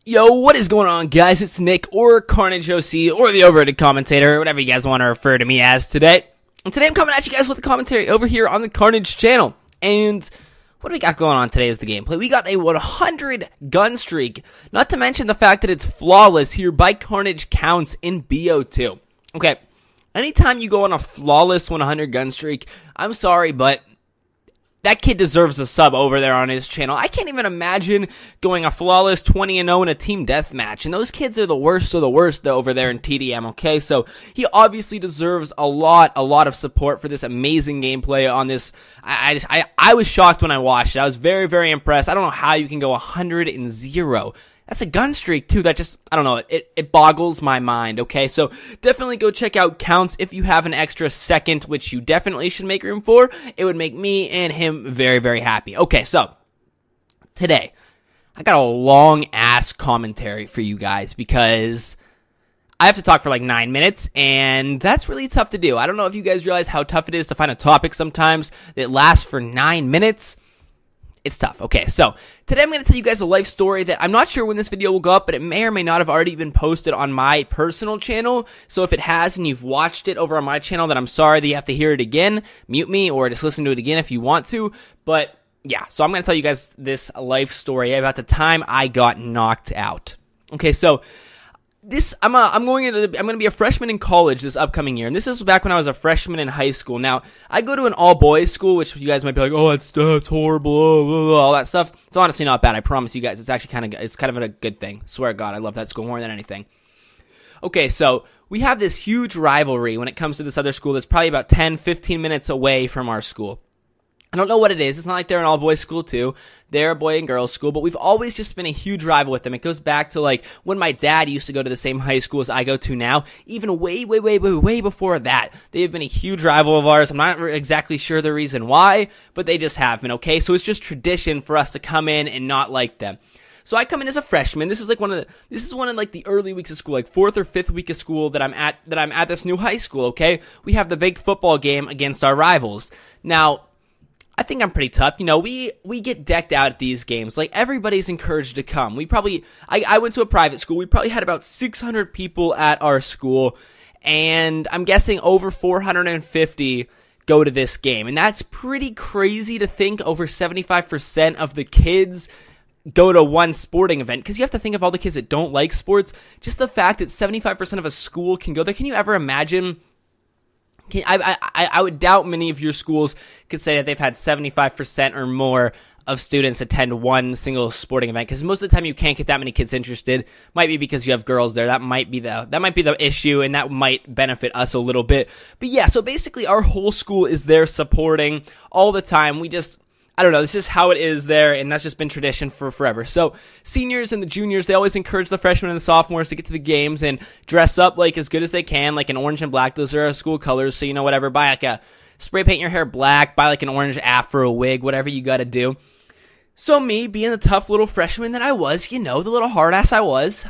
Yo, what is going on, guys? It's Nick, or KARNAGE OC, or the overrated commentator, whatever you guys want to refer to me as today. And today I'm coming at you guys with a commentary over here on the KARNAGE channel. And what do we got going on today is the gameplay. We got a 100 gun streak, not to mention the fact that it's flawless here by KARNAGE counts in BO2. Okay, anytime you go on a flawless 100 gun streak, I'm sorry, but that kid deserves a sub over there on his channel. I can't even imagine going a flawless 20-0 in a team deathmatch. And those kids are the worst of the worst over there in TDM, okay? So he obviously deserves a lot of support for this amazing gameplay on this. I was shocked when I watched it. I was very, very impressed. I don't know how you can go 100-0. That's a gun streak, too. That just, I don't know, it boggles my mind, okay? So definitely go check out counts if you have an extra second, which you definitely should make room for. It would make me and him very, very happy. Okay, so today, I got a long-ass commentary for you guys because I have to talk for like 9 minutes, and that's really tough to do. I don't know if you guys realize how tough it is to find a topic sometimes that lasts for 9 minutes. It's tough. Okay, so today I'm going to tell you guys a life story that I'm not sure when this video will go up, but it may or may not have already been posted on my personal channel. So if it has and you've watched it over on my channel, then I'm sorry that you have to hear it again. Mute me or just listen to it again if you want to. But yeah, so I'm going to tell you guys this life story about the time I got knocked out. Okay, so I'm going to be a freshman in college this upcoming year, and this is back when I was a freshman in high school. Now, I go to an all-boys school, which you guys might be like, oh, that's horrible, all that stuff. It's honestly not bad, I promise you guys. It's actually kind of a good thing. Swear to God, I love that school more than anything. Okay, so we have this huge rivalry when it comes to this other school that's probably about 10-15 minutes away from our school. I don't know what it is. It's not like they're an all-boys school, too. They're a boy and girls school, but we've always just been a huge rival with them. It goes back to, like, when my dad used to go to the same high school as I go to now. Even way before that. They have been a huge rival of ours. I'm not exactly sure the reason why, but they just have been, okay? So it's just tradition for us to come in and not like them. So I come in as a freshman. This is one of the early weeks of school, like 4th or 5th week of school that I'm at this new high school, okay? We have the big football game against our rivals. Now, I think I'm pretty tough. You know, we get decked out at these games. Like, everybody's encouraged to come. I went to a private school. We probably had about 600 people at our school, and I'm guessing over 450 go to this game. And that's pretty crazy to think over 75% of the kids go to one sporting event, because you have to think of all the kids that don't like sports. Just the fact that 75% of a school can go there. Can you ever imagine? I would doubt many of your schools could say that they've had 75% or more of students attend one single sporting event, because most of the time you can't get that many kids interested. Might be because you have girls there. That might be the issue, and that might benefit us a little bit. But yeah, so basically our whole school is there supporting all the time. I don't know, this is how it is there, and that's just been tradition for forever. So, seniors and the juniors, they always encourage the freshmen and the sophomores to get to the games and dress up like as good as they can, like in orange and black. Those are our school colors, so whatever, buy like a spray paint your hair black, buy like an orange afro wig, whatever you gotta do. So me, being the tough little freshman that I was, the little hard ass I was,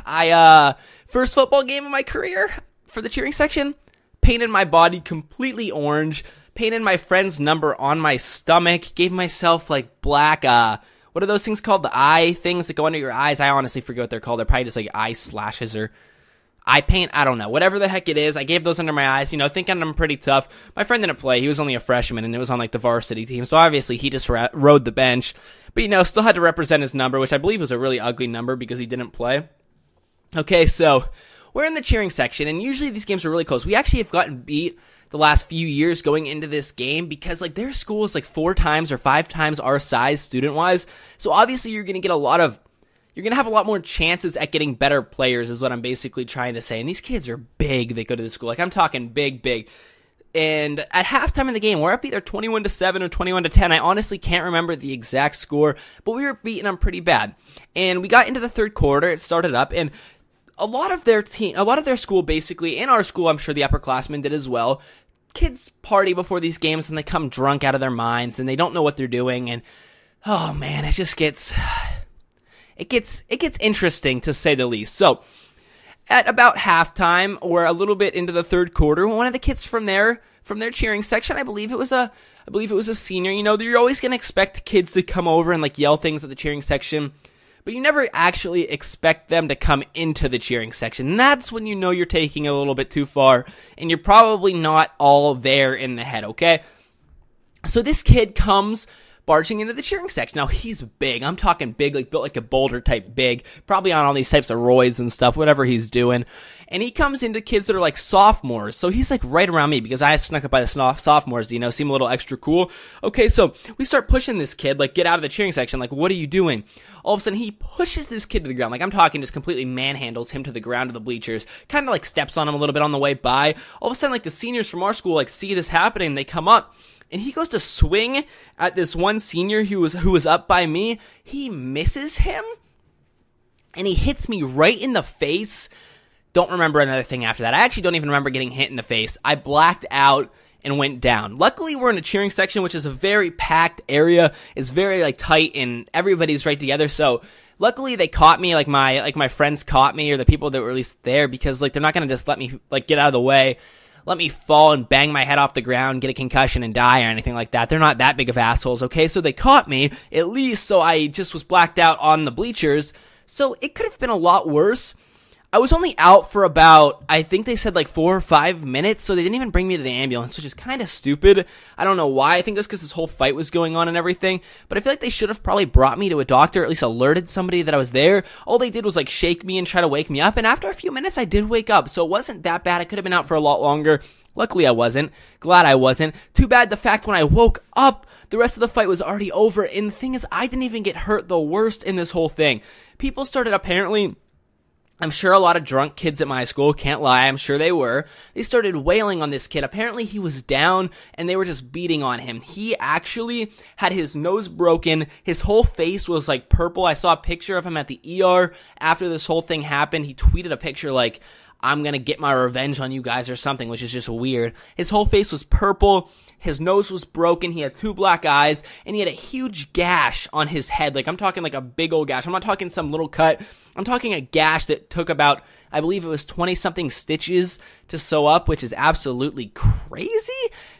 first football game of my career for the cheering section, painted my body completely orange, painted my friend's number on my stomach, gave myself like black, what are those things called? The eye things that go under your eyes? I honestly forget what they're called. They're probably just like eye slashes or eye paint. I don't know. Whatever the heck it is, I gave those under my eyes, thinking I'm pretty tough. My friend didn't play. He was only a freshman, and it was on like the varsity team. So obviously he just rode the bench. But, still had to represent his number, which I believe was a really ugly number because he didn't play. Okay, so we're in the cheering section, and usually these games are really close. We actually have gotten beat the last few years going into this game because like their school is like 4 times or 5 times our size student wise. So obviously you're going to have a lot more chances at getting better players is what I'm basically trying to say. And these kids are big that go to the school. Like, I'm talking big. And at halftime in the game, we're up either 21-7 or 21-10. I honestly can't remember the exact score, but we were beating them pretty bad. And we got into the third quarter. It started up, and a lot of their school basically, and our school, I'm sure the upperclassmen did as well, kids party before these games and they come drunk out of their minds and they don't know what they're doing, and oh man, it gets interesting to say the least. So at about halftime or a little bit into the third quarter, one of the kids from their cheering section, I believe it was a senior, you're always going to expect kids to come over and like yell things at the cheering section. but you never actually expect them to come into the cheering section. And that's when you know you're taking it a little bit too far, and you're probably not all there in the head, okay? So this kid comes barging into the cheering section. Now, he's big. I'm talking big, like built like a boulder type big, probably on all these types of roids and stuff, whatever he's doing. And he comes into kids that are like sophomores. So he's like right around me because I snuck up by the sophomores, you know, seem a little extra cool. Okay, so we start pushing this kid, like, get out of the cheering section. Like, what are you doing? All of a sudden, he pushes this kid to the ground. Like, I'm talking just completely manhandles him to the ground of the bleachers. Kind of like steps on him a little bit on the way by. All of a sudden, like, the seniors from our school, like, see this happening. They come up. And he goes to swing at this one senior who was up by me. He misses him. And he hits me right in the face. Don't remember another thing after that. I actually don't even remember getting hit in the face. I blacked out and went down. Luckily, we're in a cheering section, which is a very packed area. It's very like tight, and everybody's right together. So luckily, they caught me. Like my friends caught me, or the people that were at least there, because like they're not gonna just let me like get out of the way, let me fall and bang my head off the ground, get a concussion and die or anything like that. They're not that big of assholes, okay? So they caught me, at least, so I just was blacked out on the bleachers. So it could have been a lot worse. I was only out for about, I think they said like 4 or 5 minutes, so they didn't even bring me to the ambulance, which is kind of stupid. I don't know why. I think that's because this whole fight was going on and everything, but I feel like they should have probably brought me to a doctor, or at least alerted somebody that I was there. All they did was like shake me and try to wake me up, and after a few minutes I did wake up, so it wasn't that bad. I could have been out for a lot longer. Luckily I wasn't. Glad I wasn't. Too bad the fact when I woke up, the rest of the fight was already over, and the thing is, I didn't even get hurt the worst in this whole thing. People started apparently, I'm sure a lot of drunk kids at my school, can't lie, I'm sure they were. They started wailing on this kid. Apparently he was down and they were just beating on him. He actually had his nose broken. His whole face was like purple. I saw a picture of him at the ER after this whole thing happened. He tweeted a picture like, I'm gonna get my revenge on you guys or something, which is just weird. His whole face was purple. His nose was broken. He had 2 black eyes, and he had a huge gash on his head. Like, I'm talking like a big old gash. I'm not talking some little cut. I'm talking a gash that took about, I believe it was 20-something stitches to sew up, which is absolutely crazy.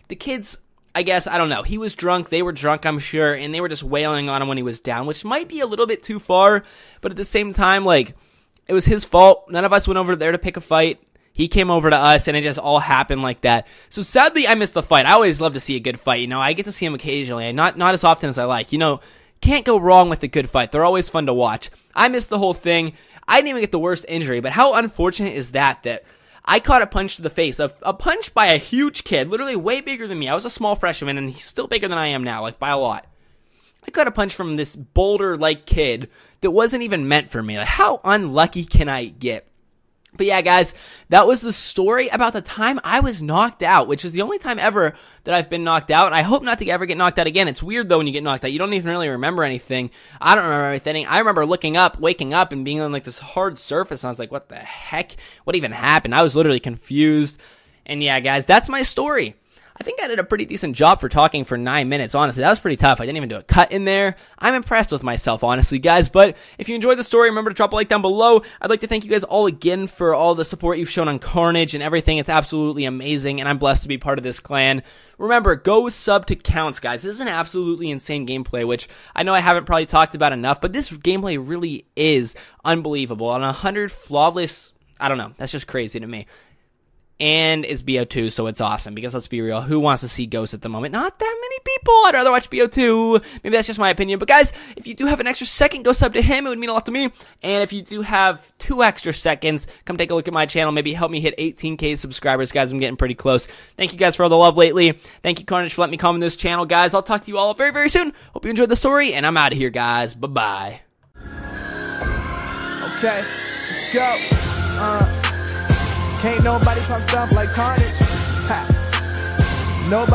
The kids, I guess, I don't know. He was drunk. They were drunk, I'm sure, and they were just wailing on him when he was down, which might be a little bit too far, but at the same time, like, it was his fault. None of us went over there to pick a fight. He came over to us, and it just all happened like that. So sadly, I missed the fight. I always love to see a good fight. You know, I get to see him occasionally, and not as often as I like. You know, can't go wrong with a good fight. They're always fun to watch. I missed the whole thing. I didn't even get the worst injury, but how unfortunate is that I caught a punch to the face, a punch by a huge kid, literally way bigger than me. I was a small freshman, and he's still bigger than I am now, like by a lot. I got a punch from this boulder-like kid that wasn't even meant for me. Like, how unlucky can I get? But yeah, guys, that was the story about the time I was knocked out, which is the only time ever that I've been knocked out, and I hope not to ever get knocked out again. It's weird, though, when you get knocked out. You don't even really remember anything. I don't remember anything. I remember looking up, waking up, and being on, like, this hard surface, and I was like, what the heck? What even happened? I was literally confused. And yeah, guys, that's my story. I think I did a pretty decent job for talking for 9 minutes, honestly. That was pretty tough. I didn't even do a cut in there. I'm impressed with myself, honestly, guys. But if you enjoyed the story, remember to drop a like down below. I'd like to thank you guys all again for all the support you've shown on Carnage and everything. It's absolutely amazing, and I'm blessed to be part of this clan. Remember, go sub to counts, guys. This is an absolutely insane gameplay, which I know I haven't probably talked about enough, but this gameplay really is unbelievable. On 100 flawless, I don't know, that's just crazy to me. And it's BO2, so it's awesome, because let's be real, who wants to see Ghost at the moment? Not that many people. I'd rather watch BO2. Maybe that's just my opinion. But guys, if you do have an extra second, go sub to him. It would mean a lot to me. And if you do have 2 extra seconds, come take a look at my channel. Maybe help me hit 18K subscribers, guys. I'm getting pretty close. Thank you guys for all the love lately. Thank you, Carnage, for letting me come on this channel, guys. I'll talk to you all very, very soon. Hope you enjoyed the story, and I'm out of here, guys. Bye-bye. Okay, let's go. Can't nobody pump stuff like Carnage. Ha. Nobody.